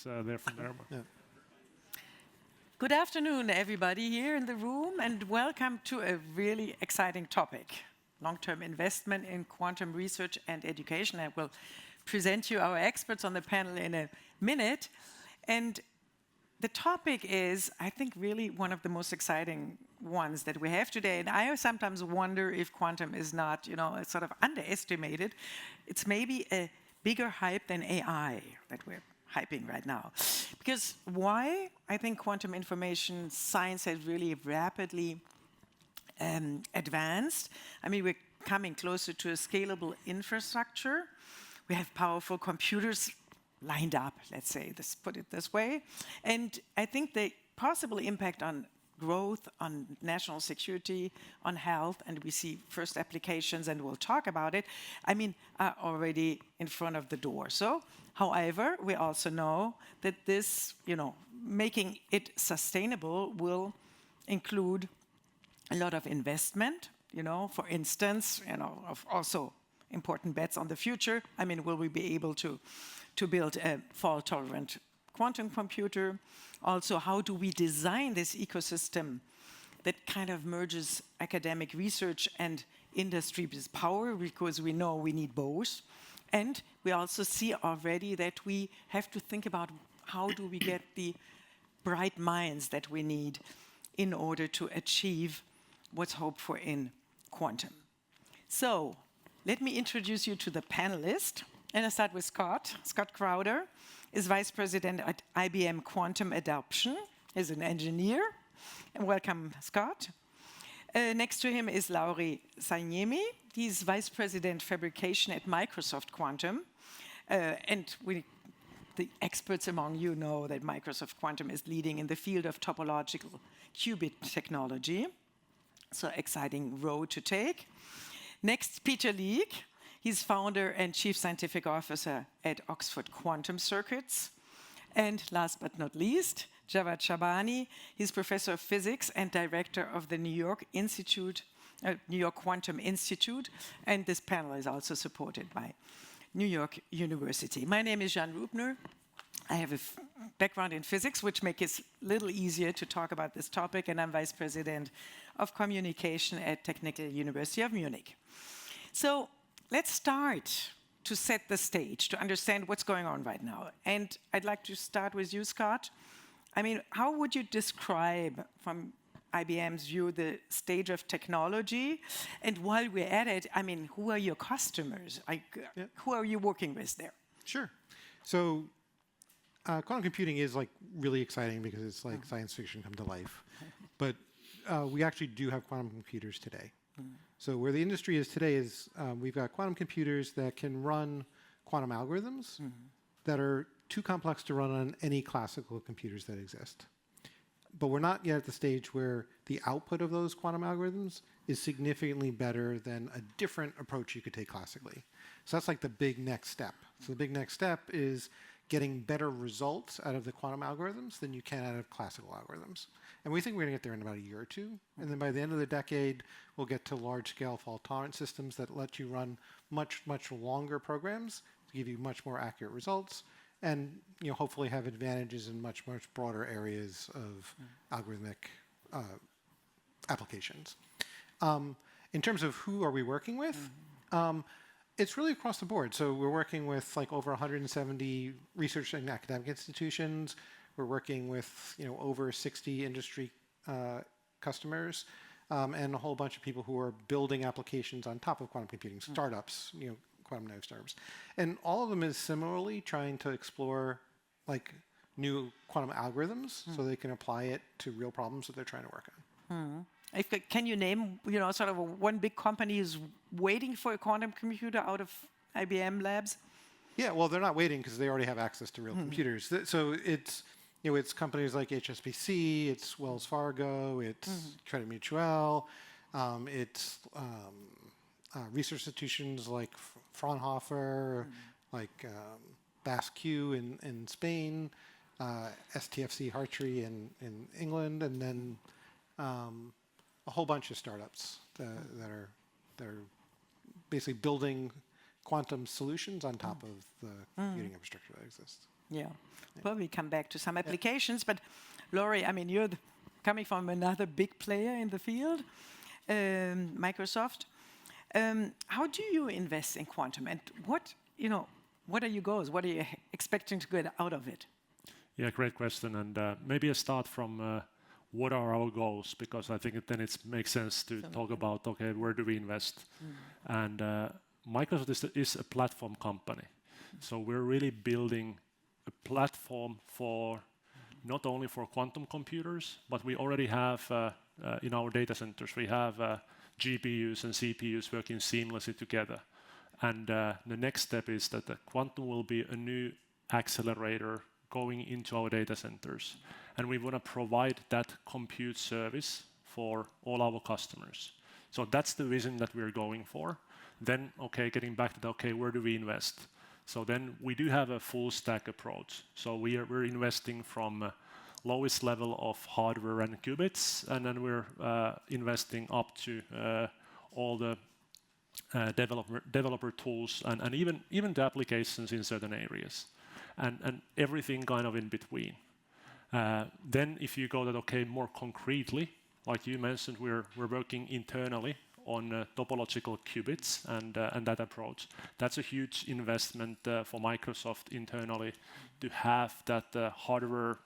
who's there from there. Yeah. Good afternoon, everybody here in the room, and welcome to a really exciting topic, long-term investment in quantum research and education. I will present you our experts on the panel in a minute. And the topic is, I think, really one of the most exciting ones that we have today. And I sometimes wonder if quantum is not, sort of underestimated. It's maybe a bigger hype than AI that we're hyping right now. Because why? I think quantum information science has really rapidly advanced. I mean, we're coming closer to a scalable infrastructure. We have powerful computers lined up, let's say, put it this way. And I think the possible impact on growth, on national security, on health, and we see first applications, and we'll talk about it, are already in front of the door. So, however, we also know that this, making it sustainable will include a lot of investment, for instance, of also important bets on the future. Will we be able to build a fault-tolerant quantum computer? Also, how do we design this ecosystem that kind of merges academic research and industry's power, because we know we need both. And we also see already that we have to think about how do we get the bright minds that we need in order to achieve what's hoped for in quantum. So, let me introduce you to the panelists. And I start with Scott. Scott Crowder is Vice President at IBM Quantum Adoption. He's an engineer. And welcome, Scott. Next to him is Lauri Saignemi. He's Vice President Fabrication at Microsoft Quantum. The experts among you know that Microsoft Quantum is leading in the field of topological qubit technology. So exciting road to take. Next, Peter Leek. He's founder and chief scientific officer at Oxford Quantum Circuits. And last but not least, Javad Shabani. He's professor of physics and director of the New York Quantum Institute. And this panel is also supported by New York University. My name is Jeanne Rubner. I have a background in physics, which makes it a little easier to talk about this topic. And I'm vice president of communication at Technical University of Munich. So, let's start to set the stage, to understand what's going on right now. And I'd like to start with you, Scott. How would you describe, from IBM's view, the stage of technology? And while we're at it, who are your customers? Who are you working with there? Sure. So, quantum computing is really exciting because it's like science fiction come to life. But we actually do have quantum computers today. So where the industry is today is we've got quantum computers that can run quantum algorithms that are too complex to run on any classical computers that exist. But we're not yet at the stage where the output of those quantum algorithms is significantly better than a different approach you could take classically. So that's like the big next step. So the big next step is getting better results out of the quantum algorithms than you can out of classical algorithms. And we think we're going to get there in about a year or two. And then by the end of the decade, we'll get to large-scale fault-tolerant systems that let you run much, much longer programs to give you much more accurate results, and hopefully have advantages in much, much broader areas of algorithmic applications. In terms of who are we working with, it's really across the board. So we're working with over 170 research and academic institutions. We're working with over 60 industry customers, and a whole bunch of people who are building applications on top of quantum computing, startups, quantum native startups. And all of them is similarly trying to explore new quantum algorithms so they can apply it to real problems that they're trying to work on. Can you name, sort of one big company is waiting for a quantum computer out of IBM labs? Yeah, well, they're not waiting because they already have access to real computers. So it's companies like HSBC, it's Wells Fargo, it's Credit Mutuel, it's research institutions like Fraunhofer, like BASQ in Spain, STFC Hartree in England, and then a whole bunch of startups that are basically building quantum solutions on top of the computing infrastructure that exists. Yeah. Well, we come back to some applications, but Laurie, I mean, you're coming from another big player in the field, Microsoft. How do you invest in quantum, and what are your goals? What are you expecting to get out of it? Yeah, great question. And maybe I start from what are our goals, because I think then it makes sense to talk about, okay, where do we invest? And Microsoft is a platform company. So we're really building a platform for not only for quantum computers, but we already have in our data centers, we have GPUs and CPUs working seamlessly together. And the next step is that the quantum will be a new accelerator going into our data centers. And we want to provide that compute service for all our customers. So that's the vision that we're going for. Then, okay, getting back to the, okay, where do we invest? So then we do have a full stack approach. So we're investing from lowest level of hardware and qubits, and then we're investing up to all the developer tools and even the applications in certain areas, and everything kind of in between. Then if you go that, okay, more concretely, like you mentioned, we're working internally on topological qubits and that approach. That's a huge investment for Microsoft internally to have that hardware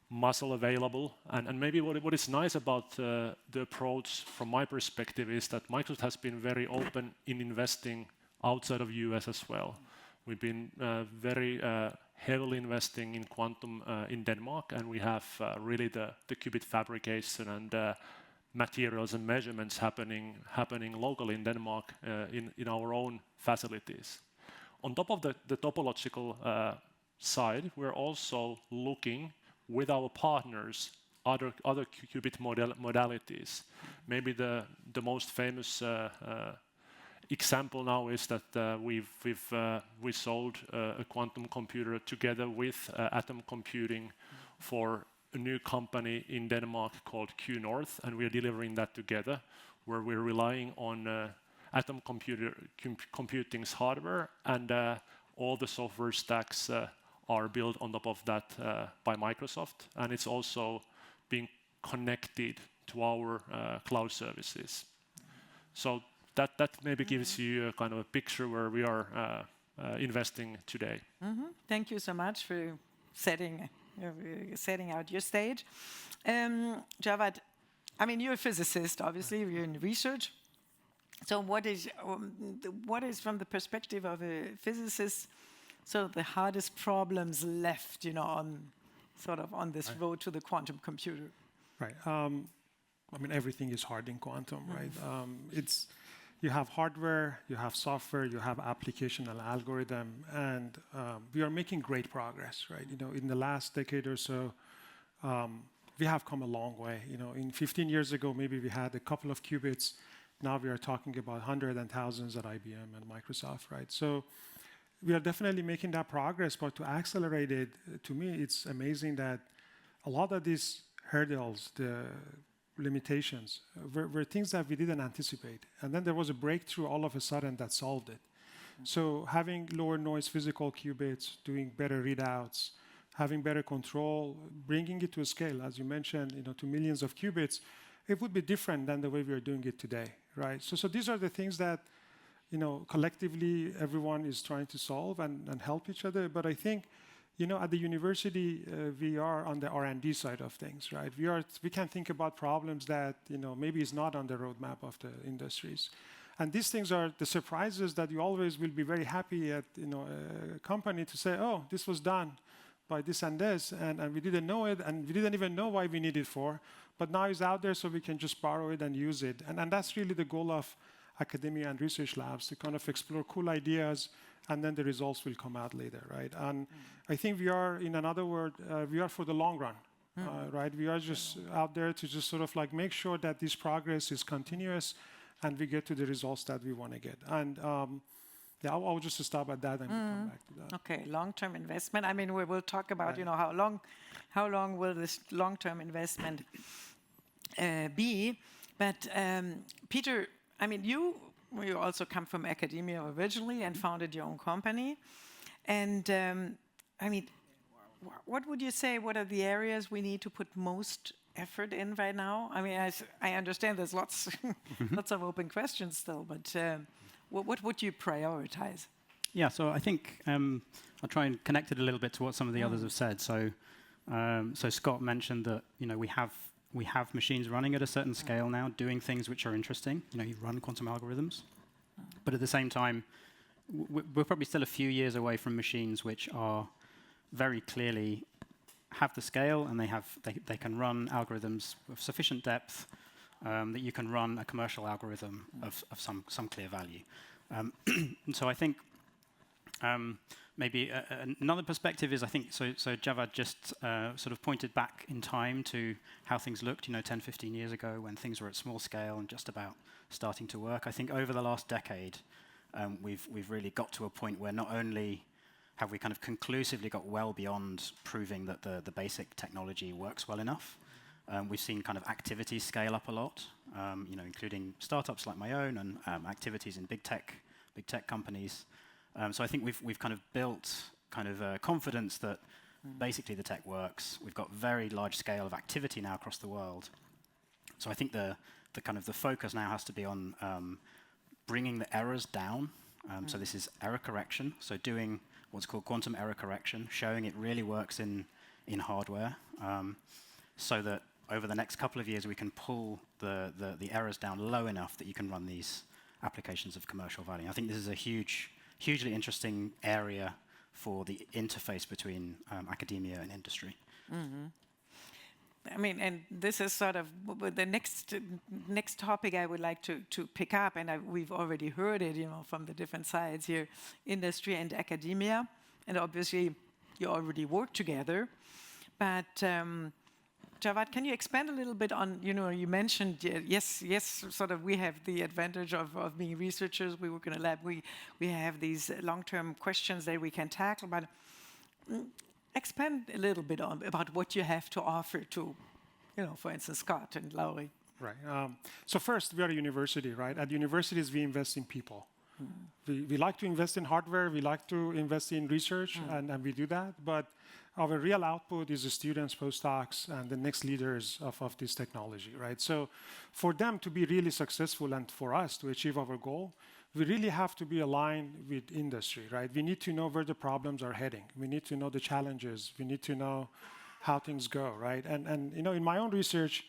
muscle available. And maybe what is nice about the approach from my perspective is that Microsoft has been very open in investing outside of US as well. We've been very heavily investing in quantum in Denmark, and we have really the qubit fabrication and materials and measurements happening locally in Denmark in our own facilities. On top of the topological side, we're also looking with our partners other qubit modalities. Maybe the most famous example now is that we sold a quantum computer together with atom computing for a new company in Denmark called Q North, and we're delivering that together, where we're relying on atom computing's hardware, and all the software stacks are built on top of that by Microsoft, and it's also being connected to our cloud services. So that maybe gives you a kind of a picture where we are investing today. Thank you so much for setting out your stage. Javad, I mean, you're a physicist, obviously, you're in research. So what is from the perspective of a physicist, so the hardest problems left, on this road to the quantum computer? Right. I mean, everything is hard in quantum, right? You have hardware, you have software, you have application and algorithm, and we are making great progress, right? In the last decade or so, we have come a long way. In 15 years ago, maybe we had a couple of qubits. Now we are talking about hundreds and thousands at IBM and Microsoft, right? So we are definitely making that progress, but to accelerate it, to me, it's amazing that a lot of these hurdles, the limitations, were things that we didn't anticipate. And then there was a breakthrough all of a sudden that solved it. So having lower noise physical qubits, doing better readouts, having better control, bringing it to a scale, as you mentioned, to millions of qubits, it would be different than the way we are doing it today, right? So these are the things that, collectively everyone is trying to solve and help each other. But I think, at the university, we are on the R&D side of things, right? We can think about problems that, maybe is not on the roadmap of the industries. And these things are the surprises that you always will be very happy at, a company to say, oh, this was done by this and this, and we didn't know it, and we didn't even know why we need it for, but now it's out there so we can just borrow it and use it. And that's really the goal of academia and research labs, to kind of explore cool ideas, and then the results will come out later, right? And I think we are, in another word, we are for the long run, right? We are just out there to just sort of like make sure that this progress is continuous and we get to the results that we want to get. And I'll just stop at that and come back to that. Okay, long-term investment. I mean, we will talk about, how long will this long-term investment be? But Peter, I mean, you also come from academia originally and founded your own company. And I mean, what would you say? What are the areas we need to put most effort in right now? I mean, I understand there's lots, lots of open questions still, but what would you prioritize? Yeah, so I think I'll try and connect it a little bit to what some of the others have said. So, so Scott mentioned that we have machines running at a certain scale now, doing things which are interesting. You run quantum algorithms, but at the same time, we're probably still a few years away from machines which are very clearly have the scale and they can run algorithms of sufficient depth that you can run a commercial algorithm of some clear value. And so I think maybe another perspective is, I think, so Javad just sort of pointed back in time to how things looked, 10, 15 years ago when things were at small scale and just about starting to work. I think over the last decade, we've really got to a point where not only have we kind of conclusively got well beyond proving that the basic technology works well enough, we've seen kind of activities scale up a lot, including startups like my own and activities in big tech companies. So I think we've kind of built kind of confidence that basically the tech works. We've got very large scale of activity now across the world. So I think the kind of the focus now has to be on bringing the errors down. So this is error correction. So doing what's called quantum error correction, showing it really works in hardware, so that over the next couple of years we can pull the errors down low enough that you can run these applications of commercial value. I think this is a hugely interesting area for the interface between academia and industry. Mm-hmm. I mean, and this is sort of the next topic I would like to pick up, and we've already heard it, from the different sides here, industry and academia, and obviously you already work together. But Javad, can you expand a little bit on, you mentioned, yes, sort of we have the advantage of being researchers, we work in a lab, we have these long-term questions that we can tackle, but expand a little bit about what you have to offer to, for instance, Scott and Laurie. Right. So first, we are a university, right? At universities, we invest in people. We like to invest in hardware, we like to invest in research, and we do that, but our real output is the students, postdocs, and the next leaders of this technology, right? So for them to be really successful and for us to achieve our goal, we really have to be aligned with industry, right? We need to know where the problems are heading. We need to know the challenges. We need to know how things go, right? And in my own research,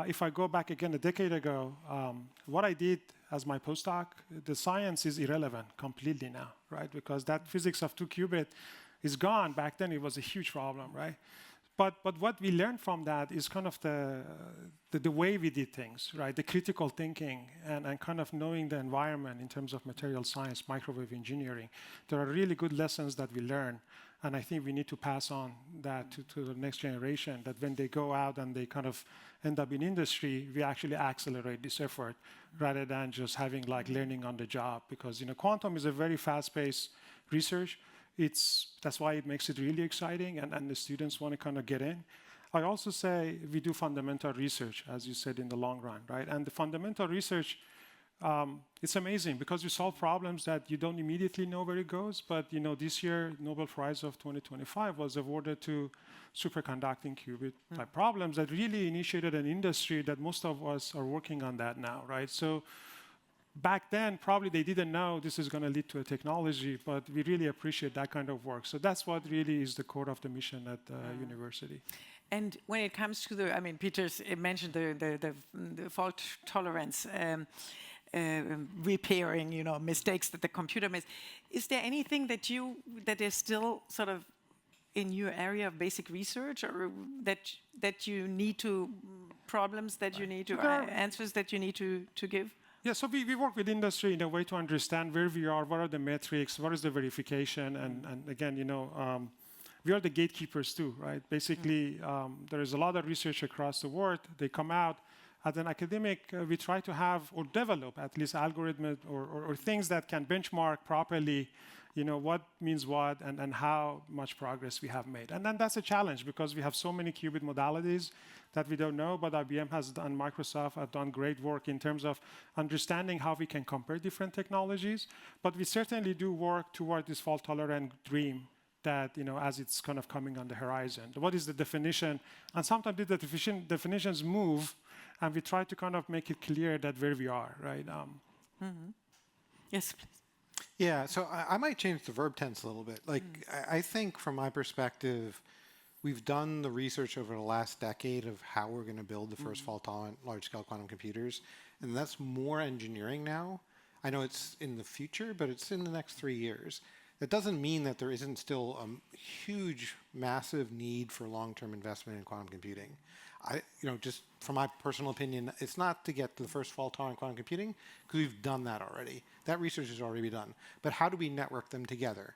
if I go back again a decade ago, what I did as my postdoc, the science is irrelevant completely now, right? Because that physics of 2 qubit is gone. Back then, it was a huge problem, right? But what we learned from that is kind of the way we did things, right? The critical thinking and kind of knowing the environment in terms of material science, microwave engineering. There are really good lessons that we learn, and I think we need to pass on that to the next generation, that when they go out and they kind of end up in industry, we actually accelerate this effort rather than just having like learning on the job, because quantum is a very fast-paced research. That's why it makes it really exciting, and the students want to kind of get in. I also say we do fundamental research, as you said, in the long run, right? And the fundamental research, it's amazing because you solve problems that you don't immediately know where it goes. But this year, Nobel Prize of 2025 was awarded to superconducting qubit type problems that really initiated an industry that most of us are working on that now, right? So back then, probably they didn't know this is going to lead to a technology, but we really appreciate that kind of work. So that's what really is the core of the mission at the university. And when it comes to Peter mentioned the fault tolerance, repairing, mistakes that the computer makes. Is there anything that is still sort of in your area of basic research, or that you need to problems that you need to answers that you need to give? Yeah, so we work with industry in a way to understand where we are, what are the metrics, what is the verification, and again, we are the gatekeepers too, right? Basically, there is a lot of research across the world. They come out. As an academic, we try to have or develop at least algorithms or things that can benchmark properly what means what and how much progress we have made. And then that's a challenge because we have so many qubit modalities that we don't know, but IBM has done, Microsoft have done great work in terms of understanding how we can compare different technologies. But we certainly do work toward this fault-tolerant dream that, as it's kind of coming on the horizon. What is the definition? And sometimes the definitions move, and we try to kind of make it clear that where we are, right? Yes, please. Yeah, so I might change the verb tense a little bit. Like, I think from my perspective, we've done the research over the last decade of how we're going to build the first fault-tolerant large-scale quantum computers, and that's more engineering now. I know it's in the future, but it's in the next 3 years. That doesn't mean that there isn't still a huge, massive need for long-term investment in quantum computing. Just from my personal opinion, it's not to get to the first fault-tolerant quantum computing, because we've done that already. That research has already been done. But how do we network them together?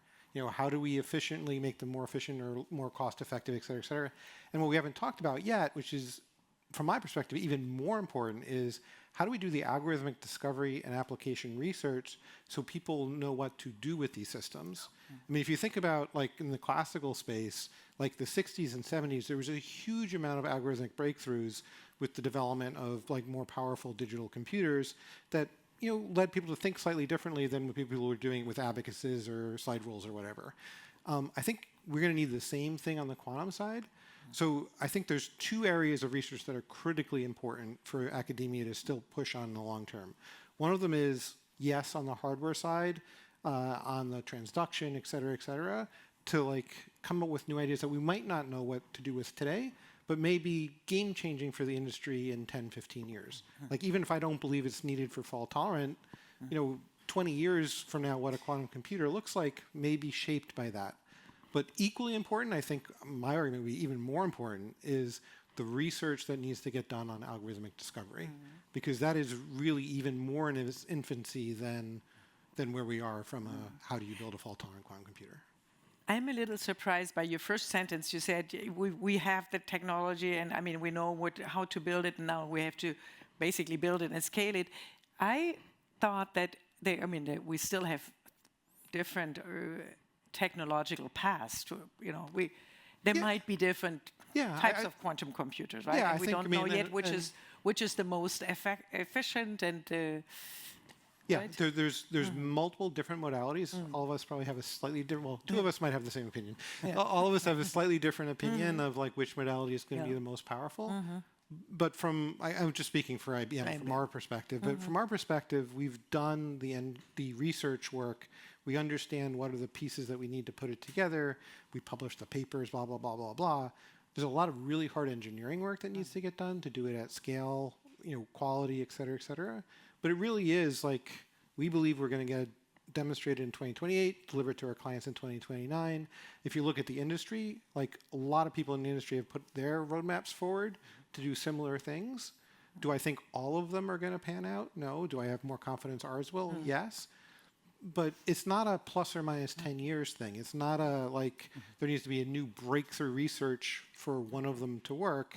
How do we efficiently make them more efficient or more cost-effective, et cetera, et cetera? And what we haven't talked about yet, which is, from my perspective, even more important, is how do we do the algorithmic discovery and application research so people know what to do with these systems? I mean, if you think about, like, in the classical space, like the 60s and 70s, there was a huge amount of algorithmic breakthroughs with the development of, like, more powerful digital computers that led people to think slightly differently than what people were doing with abacuses or slide rules or whatever. I think we're going to need the same thing on the quantum side. So I think there's 2 areas of research that are critically important for academia to still push on in the long term. One of them is, yes, on the hardware side, on the transduction, et cetera, to, like, come up with new ideas that we might not know what to do with today, but maybe game-changing for the industry in 10, 15 years. Like, even if I don't believe it's needed for fault-tolerant, 20 years from now, what a quantum computer looks like may be shaped by that. But equally important, I think my argument would be even more important, is the research that needs to get done on algorithmic discovery, because that is really even more in its infancy than where we are from how do you build a fault-tolerant quantum computer. I'm a little surprised by your first sentence. You said we have the technology, and I mean we know how to build it. And now we have to basically build it and scale it. I thought that that we still have different technological paths. There might be different types of quantum computers, right? Yeah, and we don't know yet which is the most efficient and. Yeah, right? there's multiple different modalities. All of us probably have a slightly different. Well, 2 of us might have the same opinion. All of us have a slightly different opinion of, like, which modality is going to be the most powerful. But I'm just speaking for IBM from our perspective. But from our perspective, we've done the research work. We understand what are the pieces that we need to put it together. We publish the papers, blah blah blah blah blah. There's a lot of really hard engineering work that needs to get done to do it at scale, quality, et cetera, et cetera. But it really is, like, we believe we're going to get demonstrated in 2028, delivered to our clients in 2029. If you look at the industry, like, a lot of people in the industry have put their roadmaps forward to do similar things. Do I think all of them are going to pan out? No. Do I have more confidence ours will? Yes. But it's not a plus or minus 10 years thing. It's not a, like, there needs to be a new breakthrough research for one of them to work.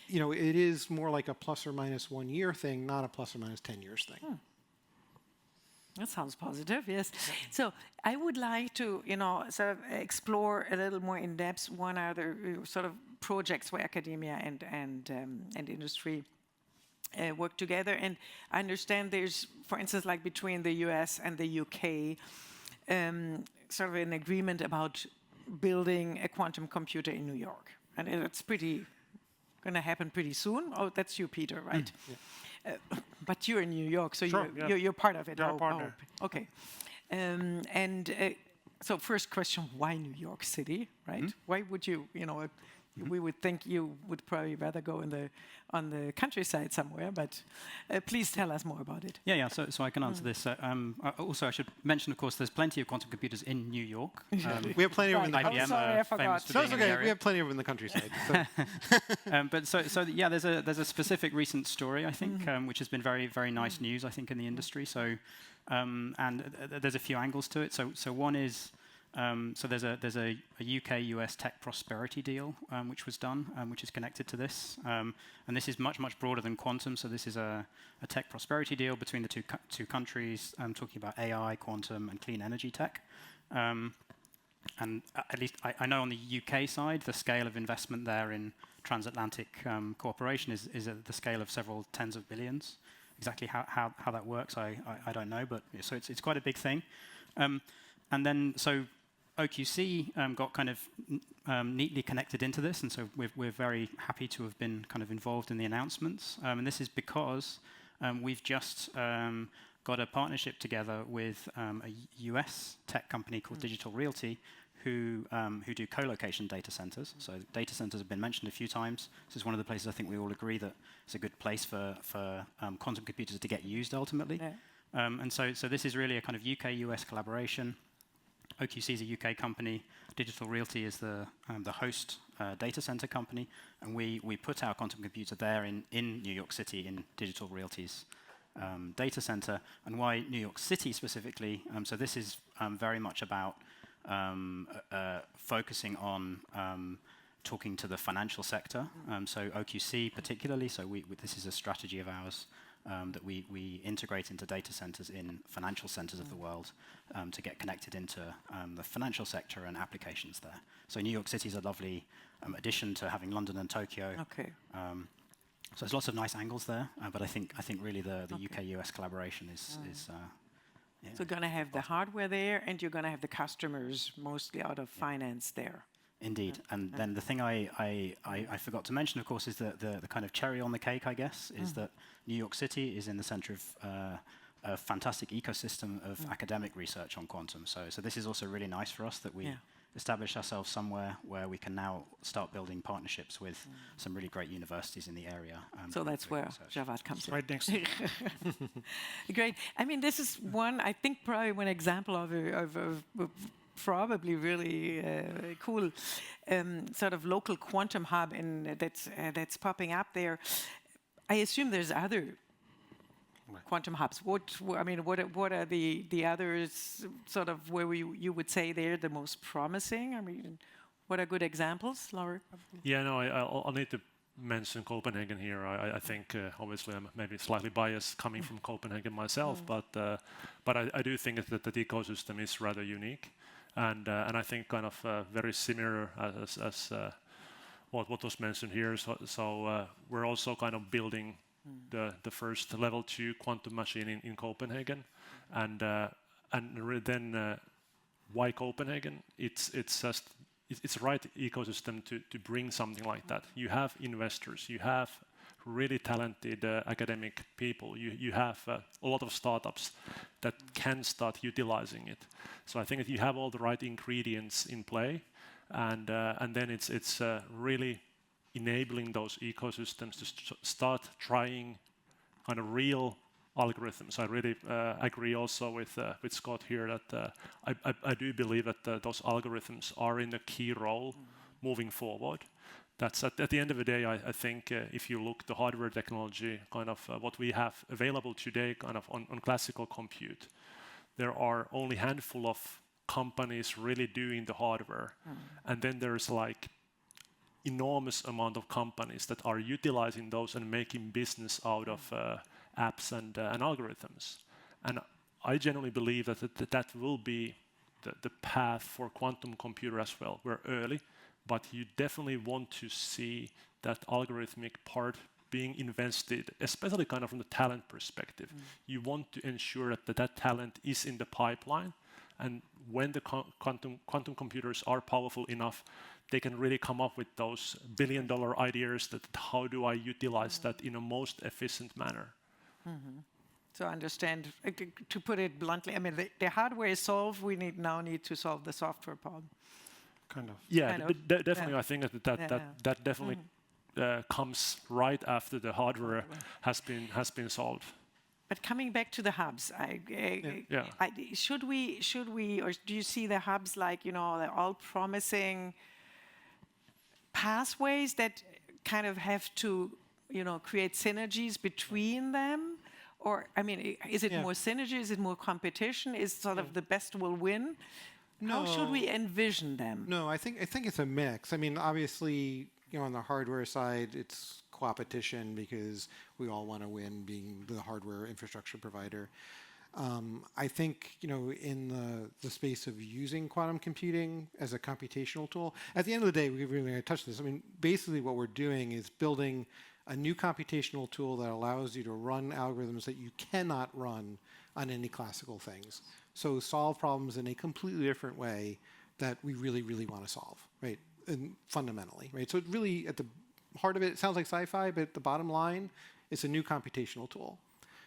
It is more like a plus or minus 1 year thing, not a plus or minus 10 years thing. That sounds positive, yes. So I would like to, sort of explore a little more in depth one other sort of projects where academia and industry work together. And I understand there's, for instance, like between the US and the UK, sort of an agreement about building a quantum computer in New York. And it's going to happen pretty soon. Oh, that's you, Peter, right? But you're in New York, so Sure, you're part of it. You're a partner. Okay. So first question, why New York City, right? Why would you, we would think you would probably rather go on the countryside somewhere, but please tell us more about it. Yeah. So I can answer this. Also, I should mention, of course, there's plenty of quantum computers in New York. We have plenty of them in the IBM, sorry, I forgot. famous for So being it's in the okay. area. We have plenty of them in the countryside. So. There's a specific recent story, I think, which has been very, very nice news, I think, in the industry. So, there's a few angles to it. So one is, there's a UK-US tech prosperity deal which was done, which is connected to this, and this is much, much broader than quantum. So this is a tech prosperity deal between the two countries, talking about AI, quantum, and clean energy tech. And at least I know on the UK side, the scale of investment there in transatlantic cooperation is at the scale of several tens of billions. Exactly how that works, I don't know, but so it's quite a big thing. And then so OQC got kind of neatly connected into this, and so we're very happy to have been kind of involved in the announcements. And this is because we've just got a partnership together with a US tech company called Digital Realty, who do co-location data centers. So data centers have been mentioned a few times. This is one of the places I think we all agree that it's a good place for quantum computers to get used ultimately. Yeah. And so this is really a kind of UK-US collaboration. OQC is a UK company. Digital Realty is the host data center company, and we put our quantum computer there in New York City in Digital Realty's data center. And why New York City specifically? So this is very much about focusing on talking to the financial sector. So OQC particularly. So this is a strategy of ours. That we integrate into data centers in financial centers of the world to get connected into the financial sector and applications there. So New York City is a lovely addition to having London and Tokyo. Okay. So there's lots of nice angles there, but I think really the UK-US collaboration is yeah. So you're going to have the hardware there, and you're going to have the customers mostly out of finance there. Indeed, and then the thing I forgot to mention, of course, is the kind of cherry on the cake, I guess, is that New York City is in the center of a fantastic ecosystem of academic research on quantum. So this is also really nice for us that we establish ourselves somewhere where we can now start building partnerships with some really great universities in the area. So that's where Javad comes in. Right next to Great. I mean, this is one, I think, probably one example of a probably really cool sort of local quantum hub that's popping up there. I assume there's other quantum hubs. What are the others sort of where you would say they're the most promising? I mean, what are good examples, Laura? Yeah, no, I'll need to mention Copenhagen here. I think obviously I'm maybe slightly biased coming from Copenhagen myself, but I do think that the ecosystem is rather unique. And I think kind of very similar as what was mentioned here. So we're also kind of building the first level 2 quantum machine in Copenhagen, and then why Copenhagen? It's the right ecosystem to bring something like that. You have investors, you have really talented academic people. You have a lot of startups that can start utilizing it. So I think that you have all the right ingredients in play, and then it's really enabling those ecosystems to start trying kind of real algorithms. I really agree also with Scott here that I do believe that those algorithms are in a key role moving forward. That's at the end of the day, I think if you look the hardware technology, kind of what we have available today, kind of on classical compute, there are only a handful of companies really doing the hardware, and then there's like enormous amount of companies that are utilizing those and making business out of apps and algorithms. And I genuinely believe that will be the path for quantum computer as well. We're early, but you definitely want to see that algorithmic part being invested, especially kind of from the talent perspective. You want to ensure that talent is in the pipeline, and when the quantum computers are powerful enough, they can really come up with those billion-dollar ideas that how do I utilize that in a most efficient manner. So understand, to put it bluntly, I mean, the hardware is solved, we now need to solve the software problem. kind of. Yeah, definitely. Yeah. I think that definitely comes right after the hardware has been solved. But coming back to the hubs, should we, or do you see the hubs like, they're all promising pathways that kind of have to, create synergies between them? Or, I mean, is it more synergy? Is it more competition? Is sort of the best will win? No. How should we envision them? No, I think it's a mix. I mean, obviously, on the hardware side, it's competition because we all want to win being the hardware infrastructure provider. I think, in the space of using quantum computing as a computational tool, at the end of the day, we're really going to touch this. I mean, basically what we're doing is building a new computational tool that allows you to run algorithms that you cannot run on any classical things. So solve problems in a completely different way that we really, really want to solve, right? And fundamentally, right? So it really, at the heart of it, it sounds like sci-fi, but at the bottom line, it's a new computational tool.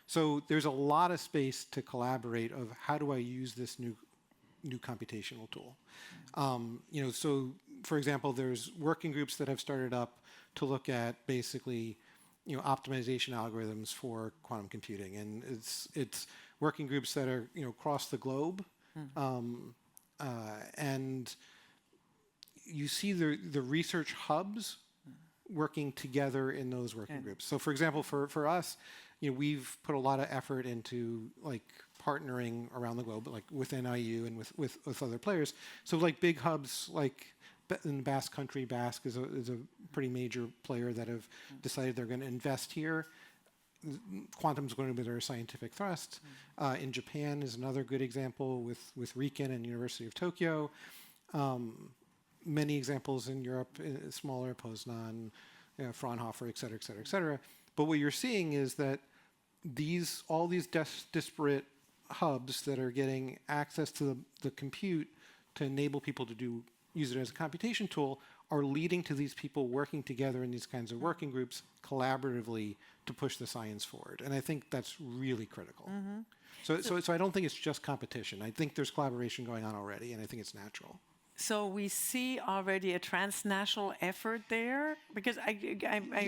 So there's a lot of space to collaborate of how do I use this new computational tool. So for example, there's working groups that have started up to look at basically, optimization algorithms for quantum computing, and it's working groups that are across the globe, and you see the research hubs working together in those working groups. So for example, for us, we've put a lot of effort into partnering around the globe, with NIU and with other players. So big hubs in the Basque Country, Basque is a pretty major player that have decided they're going to invest here. Quantum is going to be their scientific thrust. In Japan is another good example with Riken and University of Tokyo. Many examples in Europe, smaller, Poznan, Fraunhofer, et cetera, et cetera, et cetera. But what you're seeing is that all these disparate hubs that are getting access to the compute to enable people to use it as a computation tool are leading to these people working together in these kinds of working groups collaboratively to push the science forward. And I think that's really critical. So I don't think it's just competition. I think there's collaboration going on already, and I think it's natural. So we see already a transnational effort there, because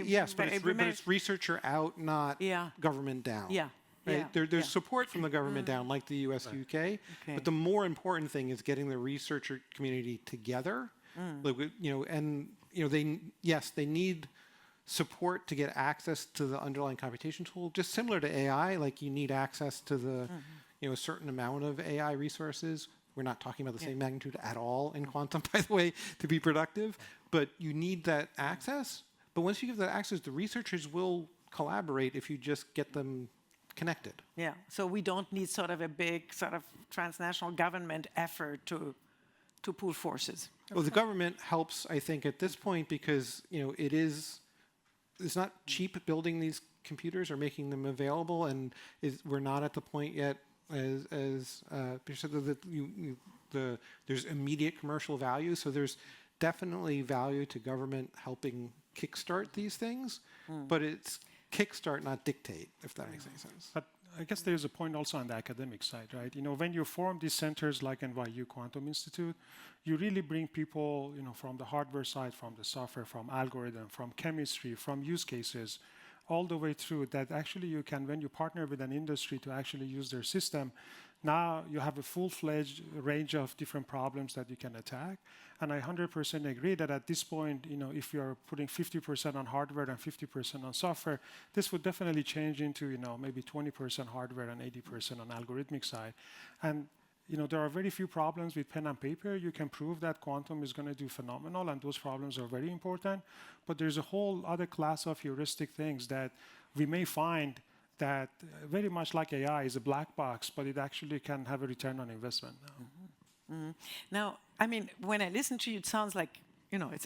yes, but it's researcher out, not government down. Yeah. Right? There's support from the government down, like the US, UK. But the more important thing is getting the researcher community together. They need support to get access to the underlying computation tool, just similar to AI. You need access to the a certain amount of AI resources. We're not talking about the same magnitude at all in quantum, by the way, to be productive. But you need that access. But once you give that access, the researchers will collaborate if you just get them connected. Yeah. So we don't need sort of a big sort of transnational government effort to pool forces. Well, the government helps, I think, at this point because it's not cheap building these computers or making them available, and we're not at the point yet. As Peter said, that there's immediate commercial value, so there's definitely value to government helping kickstart these things, but it's kickstart, not dictate, if that makes any sense. But I guess there's a point also on the academic side, right? When you form these centers like NYU Quantum Institute, you really bring people, from the hardware side, from the software, from algorithm, from chemistry, from use cases, all the way through that actually you can, when you partner with an industry to actually use their system, now you have a full-fledged range of different problems that you can attack. And I 100% agree that at this point, if you're putting 50% on hardware and 50% on software, this would definitely change into, maybe 20% hardware and 80% on algorithmic side. And there are very few problems with pen and paper. You can prove that quantum is going to do phenomenal, and those problems are very important. But there's a whole other class of heuristic things that we may find that very much like AI is a black box, but it actually can have a return on investment now. Now, I mean, when I listen to you, it sounds like,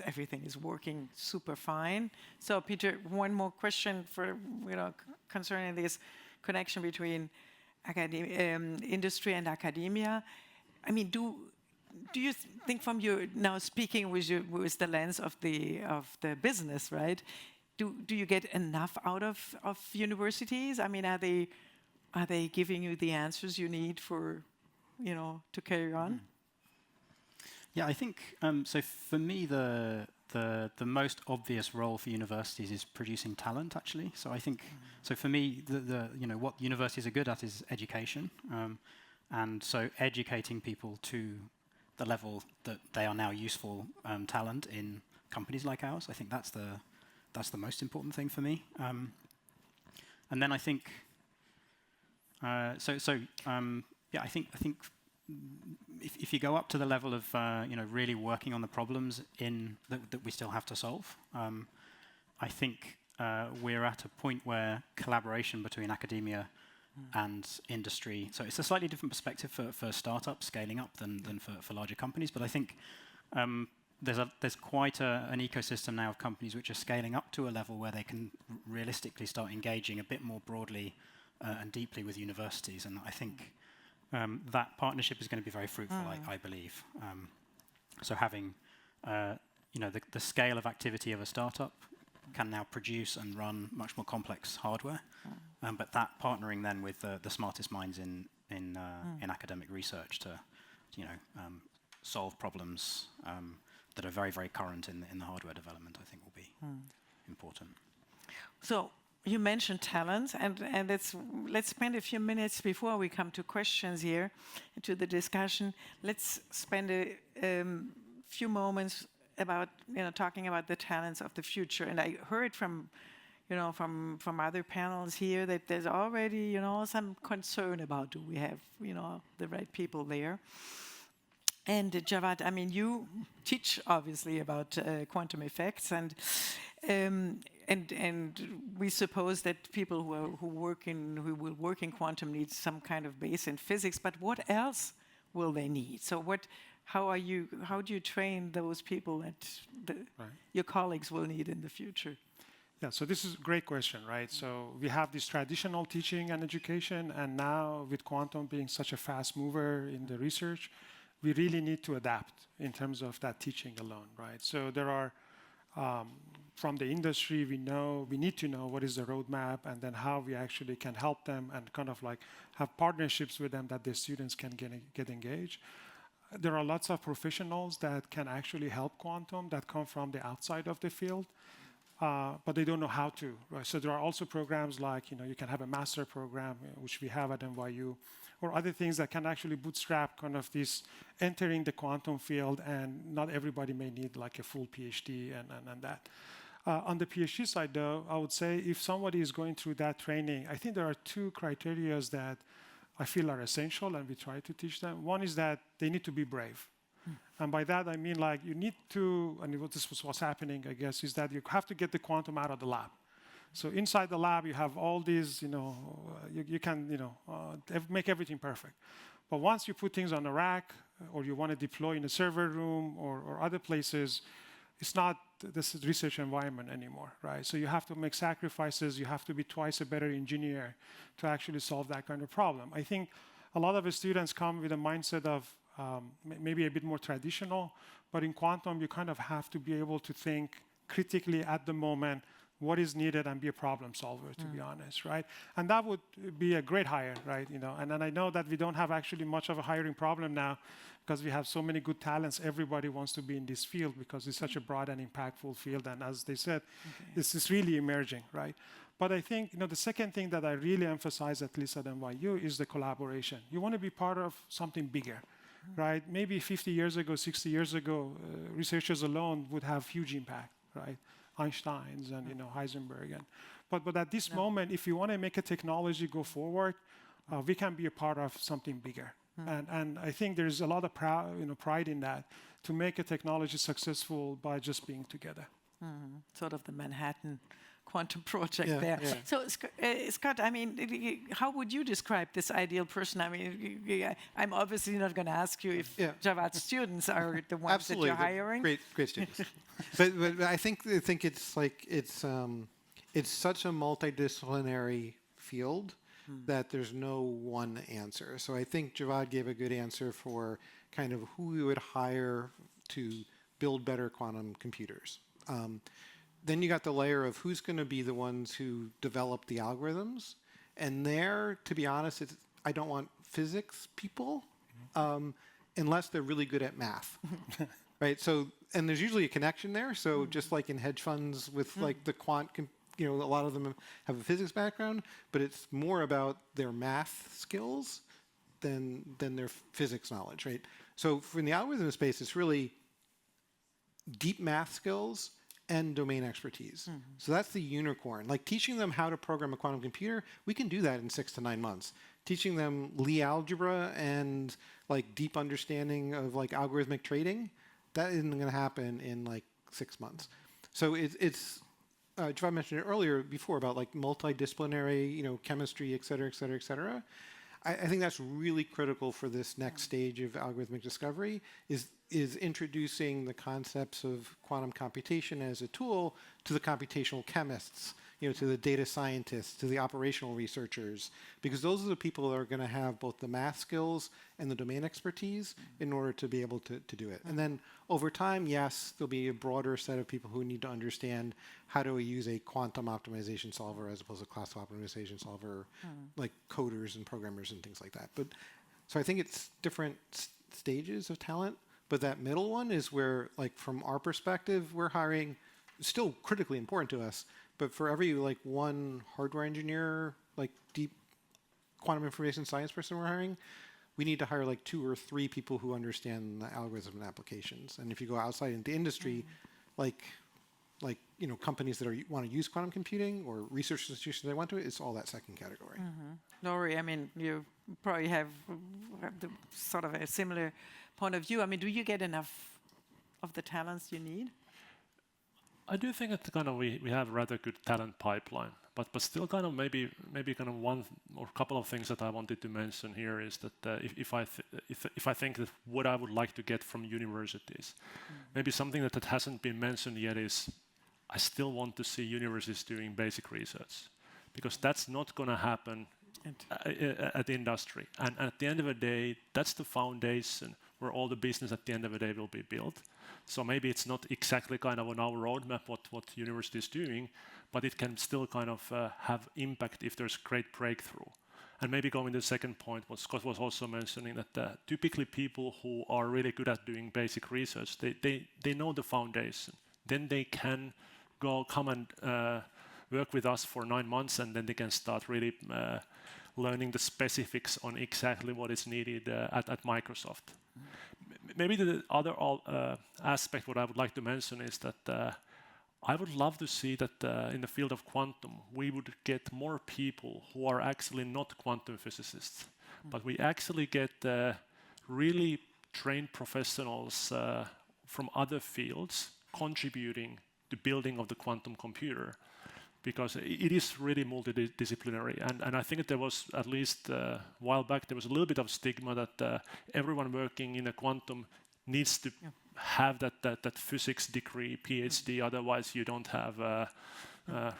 everything is working super fine. So, Peter, one more question for, concerning this connection between industry and academia. I mean, do you think, from your now speaking with the lens of the business, right? Do you get enough out of universities? I mean, are they giving you the answers you need for, to carry on? Yeah, I think so. For me, the most obvious role for universities is producing talent. Actually, so I think so. For me, what universities are good at is education, and so educating people to the level that they are now useful talent in companies like ours. I think that's the most important thing for me. And then I think I think if you go up to the level of really working on the problems that we still have to solve, I think we're at a point where collaboration between academia and industry. So it's a slightly different perspective for startups scaling up than for larger companies. But I think there's quite an ecosystem now of companies which are scaling up to a level where they can realistically start engaging a bit more broadly and deeply with universities. And I think that partnership is going to be very fruitful, I believe. So having the scale of activity of a startup can now produce and run much more complex hardware, but that partnering then with the smartest minds in academic research to solve problems that are very, very current in the hardware development, I think will be important. So you mentioned talent, and let's spend a few minutes before we come to questions here, to the discussion. Let's spend a few moments about talking about the talents of the future. And I heard from other panels here that there's already some concern about, do we have the right people there? And Javad, I mean, you teach obviously about quantum effects, and we suppose that people who will work in quantum need some kind of base in physics. But what else will they need? So how do you train those people that your colleagues will need in the future? Yeah, so this is a great question, right? So we have this traditional teaching and education, and now with quantum being such a fast mover in the research, we really need to adapt in terms of that teaching alone, right? So there are, from the industry, we need to know what is the roadmap, and then how we actually can help them and kind of like have partnerships with them that the students can get engaged. There are lots of professionals that can actually help quantum that come from the outside of the field, but they don't know how to, right? So there are also programs like, you can have a master program, which we have at NYU, or other things that can actually bootstrap kind of this entering the quantum field, and not everybody may need like a full PhD and that. On the PhD side, though, I would say if somebody is going through that training, I think there are two criteria that I feel are essential, and we try to teach them. One is that they need to be brave. And by that, I mean, like, you need to, and this was what's happening, I guess, is that you have to get the quantum out of the lab. So inside the lab, you have all these, you can, make everything perfect. But once you put things on a rack, or you want to deploy in a server room or other places, it's not this research environment anymore, right? So you have to make sacrifices. You have to be twice a better engineer to actually solve that kind of problem. I think a lot of the students come with a mindset of maybe a bit more traditional, but in quantum, you kind of have to be able to think critically at the moment what is needed and be a problem solver, to be honest, right? And that would be a great hire, right? And then I know that we don't have actually much of a hiring problem now because we have so many good talents. Everybody wants to be in this field because it's such a broad and impactful field. And as they said, this is really emerging, right? But I think, the second thing that I really emphasize, at least at NYU, is the collaboration. You want to be part of something bigger, right? Maybe 50 years ago, 60 years ago, researchers alone would have huge impact, right? Einstein's and Heisenberg, but at this moment, if you want to make a technology go forward, we can be a part of something bigger, and I think there's a lot of pride in that, to make a technology successful by just being together. Sort of the Manhattan quantum project there. Yeah. So Scott, I mean, how would you describe this ideal person? I mean, I'm obviously not going to ask you if Javad's students are the ones Absolutely, that you're hiring. Great students. but I think it's like it's such a multidisciplinary field that there's no one answer. So I think Javad gave a good answer for kind of who we would hire to build better quantum computers. Then you got the layer of who's going to be the ones who develop the algorithms. And there, to be honest, I don't want physics people unless they're really good at math. Right? So, and there's usually a connection there. So just like in hedge funds with like the quant, a lot of them have a physics background, but it's more about their math skills than their physics knowledge, right? So in the algorithm space, it's really deep math skills and domain expertise. So that's the unicorn. Like teaching them how to program a quantum computer, we can do that in 6 to 9 months. Teaching them Lie algebra and like deep understanding of like algorithmic trading, that isn't going to happen in like 6 months. So it's Jeanne mentioned it earlier before about like multidisciplinary, chemistry, et cetera, et cetera, et cetera. I think that's really critical for this next stage of algorithmic discovery is introducing the concepts of quantum computation as a tool to the computational chemists, to the data scientists, to the operational researchers, because those are the people that are going to have both the math skills and the domain expertise in order to be able to do it. And then over time, yes, there'll be a broader set of people who need to understand how do we use a quantum optimization solver as opposed to classical optimization solver, like coders and programmers and things like that. But so I think it's different stages of talent, but that middle one is where, like, from our perspective, we're hiring, still critically important to us, but for every like one hardware engineer, like deep quantum information science person we're hiring, we need to hire like 2 or 3 people who understand the algorithm and applications. And if you go outside into industry, like companies that want to use quantum computing or research institutions that want to, it's all that second category. Laurie, I mean, you probably have the sort of a similar point of view. I mean, do you get enough of the talents you need? I do think that kind of we have rather good talent pipeline, but still kind of maybe kind of one or couple of things that I wanted to mention here is that if I think that what I would like to get from universities, maybe something that hasn't been mentioned yet is I still want to see universities doing basic research, because that's not going to happen at the industry, and at the end of the day, that's the foundation where all the business at the end of the day will be built. So maybe it's not exactly kind of on our roadmap what university is doing, but it can still kind of have impact if there's great breakthrough. And maybe going to the second point, what Scott was also mentioning, that typically people who are really good at doing basic research, they know the foundation. Then they can come and work with us for 9 months, and then they can start really learning the specifics on exactly what is needed at Microsoft. Maybe the other aspect what I would like to mention is that I would love to see that in the field of quantum, we would get more people who are actually not quantum physicists, but we actually get really trained professionals from other fields contributing to building of the quantum computer, because it is really multidisciplinary. And I think there was, at least a while back, there was a little bit of stigma that everyone working in a quantum needs to have that physics degree, PhD, otherwise you don't have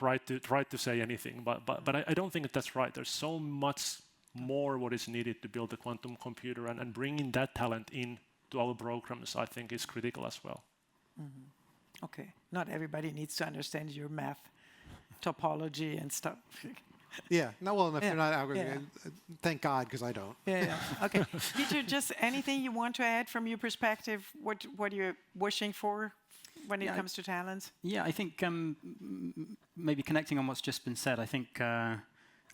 right to say anything. But I don't think that's right. There's so much more what is needed to build a quantum computer, and bringing that talent in to our programs, I think, is critical as well. Okay, not everybody needs to understand your math topology and stuff. Yeah, no, well, if you're not algorithm, thank God, because I don't. Okay, Peter, just anything you want to add from your perspective? What you're wishing for when it comes to talents? Yeah, I think maybe connecting on what's just been said, I think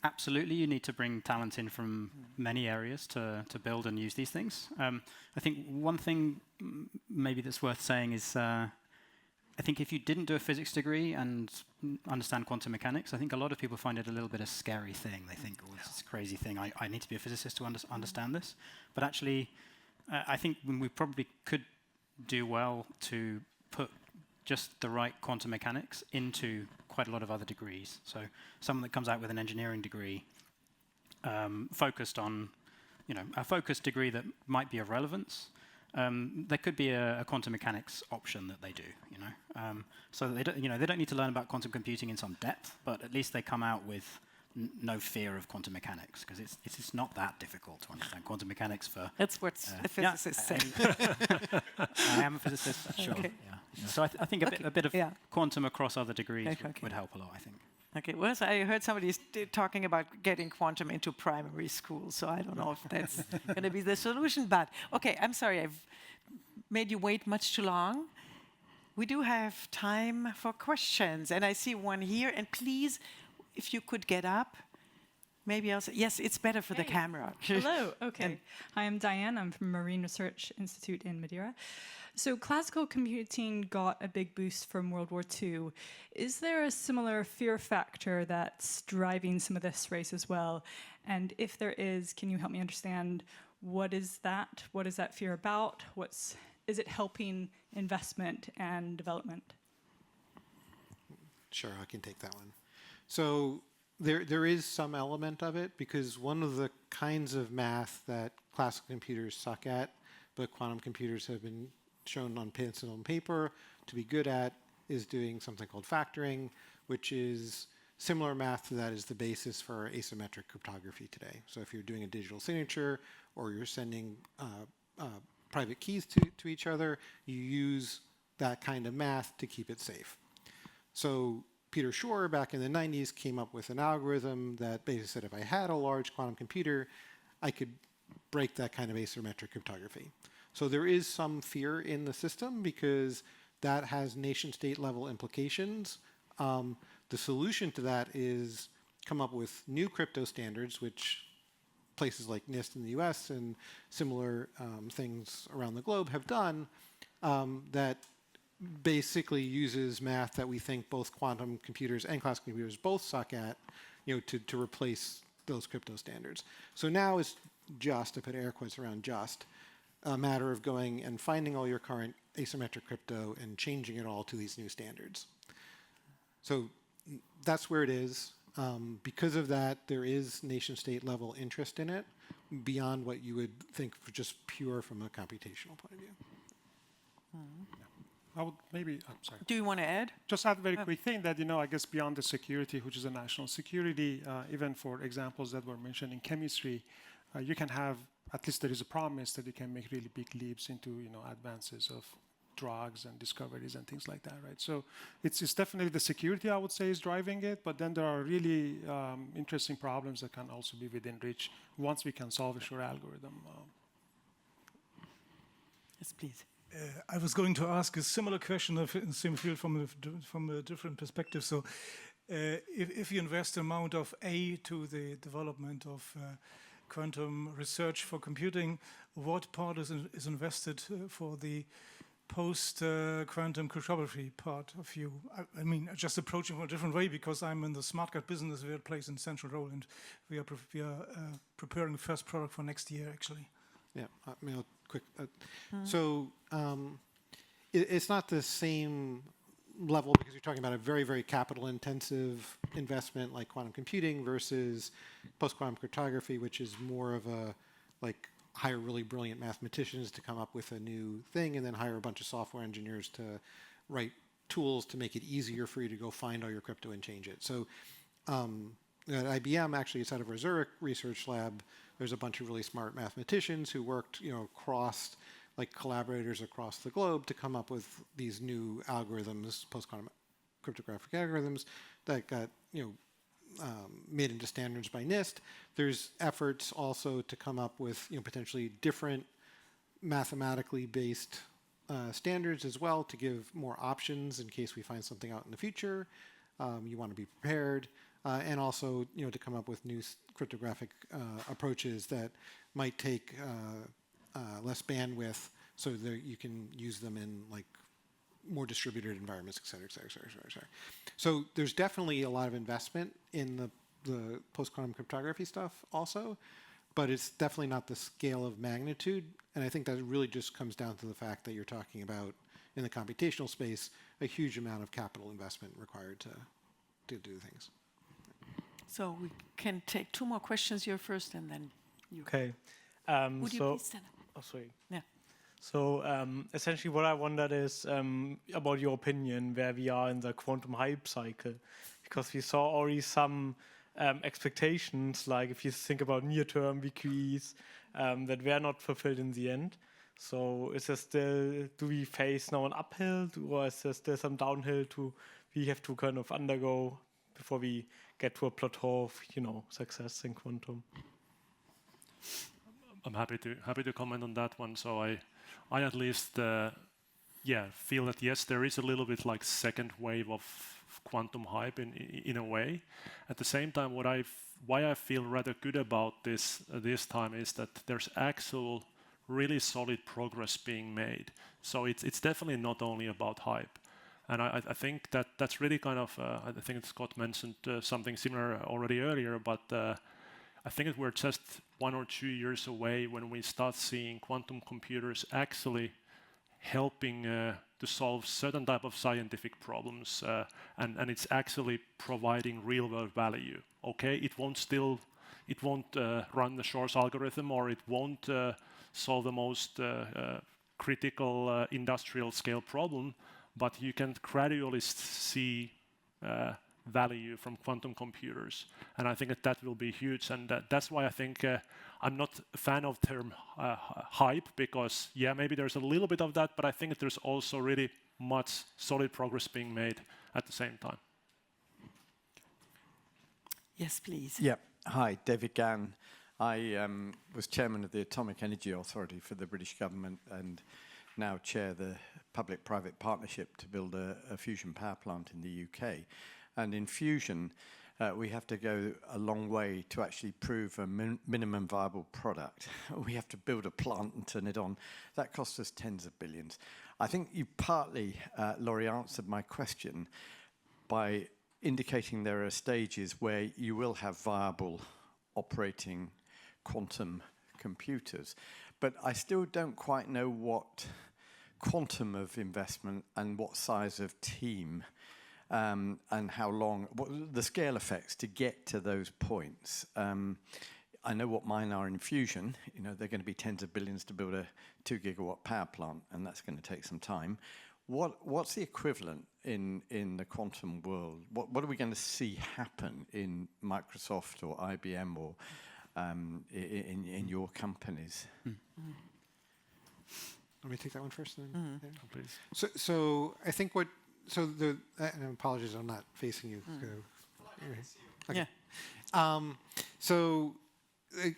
absolutely you need to bring talent in from many areas to build and use these things. I think one thing maybe that's worth saying is I think if you didn't do a physics degree and understand quantum mechanics, I think a lot of people find it a little bit a scary thing. They think, oh, it's a crazy thing. I need to be a physicist to understand this. But actually, I think we probably could do well to put just the right quantum mechanics into quite a lot of other degrees. So someone that comes out with an engineering degree focused on, a focused degree that might be of relevance, there could be a quantum mechanics option that they do, so that they don't need to learn about quantum computing in some depth, but at least they come out with no fear of quantum mechanics, because it's not that difficult to understand quantum mechanics for. That's what a physicist say. I am a physicist, sure. Okay. Yeah. So I think a bit of quantum across other degrees would help a lot, I think. Okay, well, so I heard somebody talking about getting quantum into primary school, so I don't know if that's going to be the solution, but okay, I'm sorry, I've made you wait much too long. We do have time for questions, and I see one here, and please, if you could get up, maybe I'll say, yes, it's better for the camera. Hello, okay. Hi, I'm Diane, I'm from Marine Research Institute in Madeira. So classical computing got a big boost from World War II. Is there a similar fear factor that's driving some of this race as well? And if there is, can you help me understand what is that? What is that fear about? Is it helping investment and development? Sure, I can take that one. So there is some element of it, because one of the kinds of math that classical computers suck at, but quantum computers have been shown on pencil and paper to be good at, is doing something called factoring, which is similar math to that is the basis for asymmetric cryptography today. So if you're doing a digital signature or you're sending private keys to each other, you use that kind of math to keep it safe. So Peter Shor back in the 90s came up with an algorithm that basically said if I had a large quantum computer, I could break that kind of asymmetric cryptography. So there is some fear in the system because that has nation-state level implications. The solution to that is come up with new crypto standards, which places like NIST in the US and similar things around the globe have done, that basically uses math that we think both quantum computers and classical computers both suck at, to replace those crypto standards. So now it's just, to put air quotes around just, a matter of going and finding all your current asymmetric crypto and changing it all to these new standards. So that's where it is. Because of that, there is nation-state level interest in it beyond what you would think for just pure from a computational point of view. I would maybe, I'm sorry. Do you want to add? Just add a very quick thing that, I guess beyond the security, which is a national security, even for examples that were mentioned in chemistry, you can have, at least there is a promise that you can make really big leaps into, advances of drugs and discoveries and things like that, right? So it's definitely the security, I would say, is driving it, but then there are really interesting problems that can also be within reach once we can solve a Shor algorithm. Yes, please. I was going to ask a similar question in the same field from a different perspective. So if you invest amount of A to the development of quantum research for computing, what part is invested for the post-quantum cryptography part of you? I mean, just approaching from a different way, because I'm in the smart card business where it plays a central role, and we are preparing the first product for next year, actually. Yeah, quick. So it's not the same level, because you're talking about a very, very capital-intensive investment like quantum computing versus post-quantum cryptography, which is more of a hire really brilliant mathematicians to come up with a new thing and then hire a bunch of software engineers to write tools to make it easier for you to go find all your crypto and change it. So at IBM, actually, it's out of our Zurich research lab. There's a bunch of really smart mathematicians who worked, across, collaborators across the globe to come up with these new algorithms, post-quantum cryptographic algorithms that got, made into standards by NIST. There's efforts also to come up with, potentially different mathematically based standards as well to give more options in case we find something out in the future. You want to be prepared. And also, to come up with new cryptographic approaches that might take less bandwidth so that you can use them in more distributed environments, et cetera, et cetera, et cetera, et cetera. So there's definitely a lot of investment in the post-quantum cryptography stuff also, but it's definitely not the scale of magnitude. And I think that really just comes down to the fact that you're talking about, in the computational space, a huge amount of capital investment required to do things. So we can take 2 more questions here first, and then you. Okay. Would you please stand up? Oh, sorry. Yeah. So essentially what I wondered is about your opinion where we are in the quantum hype cycle, because we saw already some expectations, like if you think about near-term VQEs that were not fulfilled in the end. So is there still, do we face now an uphill, or is there still some downhill we have to kind of undergo before we get to a plateau of, success in quantum? I'm happy to comment on that one. So I at least feel that yes, there is a little bit second wave of quantum hype in a way. At the same time, why I feel rather good about this time is that there's actual really solid progress being made. So it's definitely not only about hype. And I think that's really kind of, I think Scott mentioned something similar already earlier, but I think that we're just 1 or 2 years away when we start seeing quantum computers actually helping to solve certain type of scientific problems, and it's actually providing real world value. Okay, it won't run the Shor's algorithm, or it won't solve the most critical industrial scale problem, but you can gradually see value from quantum computers, and I think that will be huge, and that's why I think I'm not a fan of term hype, because maybe there's a little bit of that, but I think there's also really much solid progress being made at the same time. Yes, please. Yeah. Hi, David Gann. I was chairman of the Atomic Energy Authority for the British government, and now chair the public-private partnership to build a fusion power plant in the UK. And in fusion, we have to go a long way to actually prove a minimum viable product. We have to build a plant and turn it on. That costs us tens of billions. I think you partly, Laurie, answered my question by indicating there are stages where you will have viable operating quantum computers. But I still don't quite know what quantum of investment and what size of team and how long, what the scale effects to get to those points. I know what mine are in fusion. You know, they're going to be tens of billions to build a 2 gigawatt power plant, and that's going to take some time. What's the equivalent in the quantum world? What are we going to see happen in Microsoft or IBM or in your companies? Let me take that one first, then. Yeah. Please. So I think and apologies, I'm not facing you. Okay. Yeah. So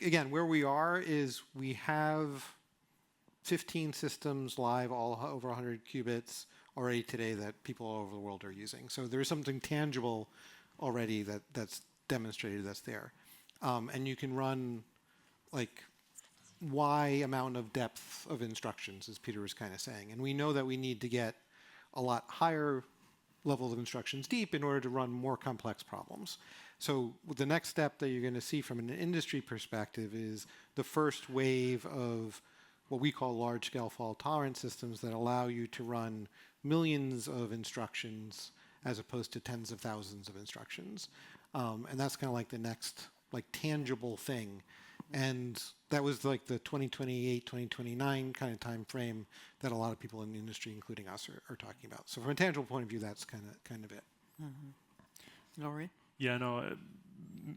again, where we are is we have 15 systems live, all over 100 qubits already today that people all over the world are using. So there is something tangible already that's demonstrated that's there. And you can run like Y amount of depth of instructions, as Peter was kind of saying. And we know that we need to get a lot higher levels of instructions deep in order to run more complex problems. So the next step that you're going to see from an industry perspective is the first wave of what we call large-scale fault-tolerant systems that allow you to run millions of instructions as opposed to tens of thousands of instructions. And that's kind of like the next tangible thing. And that was like the 2028, 2029 kind of time frame that a lot of people in the industry, including us, are talking about. So from a tangible point of view, that's kind of it. Laurie? Yeah, no,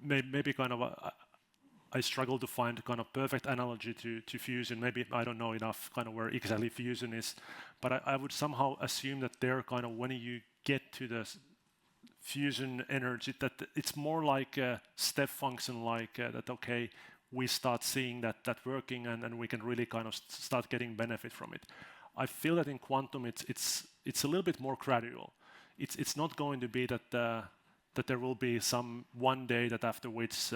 maybe kind of I struggle to find kind of perfect analogy to fusion. Maybe I don't know enough kind of where exactly fusion is, but I would somehow assume that there kind of when you get to the fusion energy, that it's more like a step function, like that. Okay, we start seeing that working, and we can really kind of start getting benefit from it. I feel that in quantum, it's a little bit more gradual. It's not going to be that there will be some one day that after which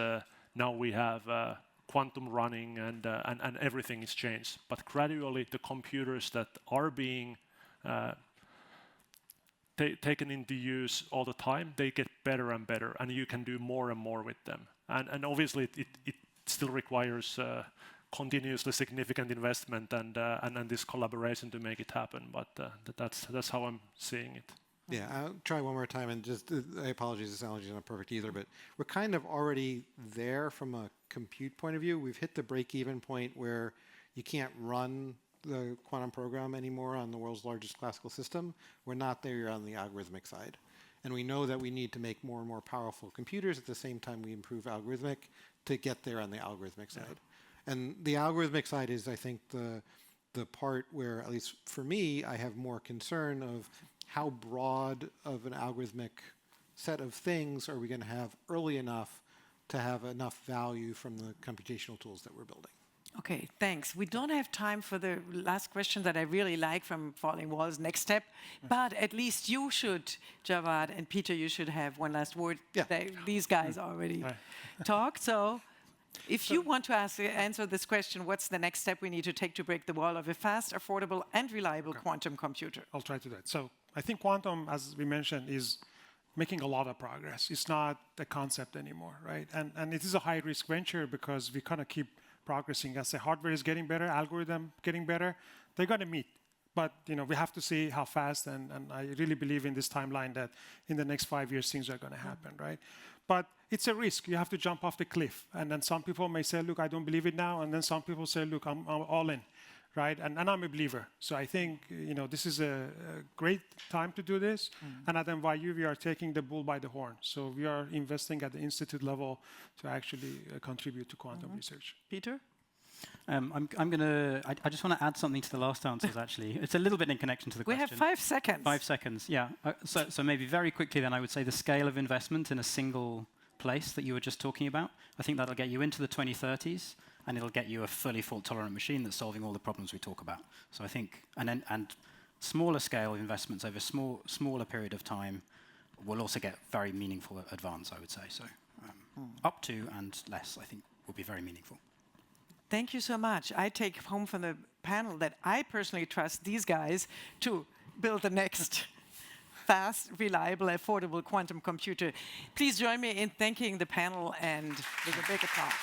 now we have quantum running and everything is changed. But gradually, the computers that are being taken into use all the time, they get better and better, and you can do more and more with them. And obviously, it still requires continuously significant investment and this collaboration to make it happen. But that's how I'm seeing it. Yeah, I'll try one more time, and just I apologize, this analogy is not perfect either, but we're kind of already there from a compute point of view. We've hit the break-even point where you can't run the quantum program anymore on the world's largest classical system. We're not there on the algorithmic side. And we know that we need to make more and more powerful computers at the same time we improve algorithmic to get there on the algorithmic side. And the algorithmic side is, I think, the part where, at least for me, I have more concern of how broad of an algorithmic set of things are we going to have early enough to have enough value from the computational tools that we're building. Okay, thanks. We don't have time for the last question that I really like from Falling Walls, next step, but at least you should, Javad and Peter, you should have one last word. Yeah. These guys already talked, so if you want to answer this question, what's the next step we need to take to break the wall of a fast, affordable, and reliable quantum computer? I'll try to do that. So I think quantum, as we mentioned, is making a lot of progress. It's not a concept anymore, right? And it is a high-risk venture because we kind of keep progressing. As the hardware is getting better, algorithm getting better, they're going to meet But we have to see how fast, and I really believe in this timeline that in the next 5 years things are going to happen, right? But it's a risk. You have to jump off the cliff. And then some people may say, look, I don't believe it now. And then some people say, look, I'm all in, right? And I'm a believer. So I think this is a great time to do this. And at NYU, we are taking the bull by the horn. So we are investing at the institute level to actually contribute to quantum research. Peter? I just want to add something to the last answers, actually. It's a little bit in connection to the We question. have 5 seconds. 5 seconds, yeah. So maybe very quickly then I would say the scale of investment in a single place that you were just talking about, I think that'll get you into the 2030s, and it'll get you a fully fault-tolerant machine that's solving all the problems we talk about. So I think, and smaller scale investments over smaller period of time will also get very meaningful advance, I would say. So up to and less, I think, will be very meaningful. Thank you so much. I take home from the panel that I personally trust these guys to build the next fast, reliable, affordable quantum computer. Please join me in thanking the panel and with a big applause.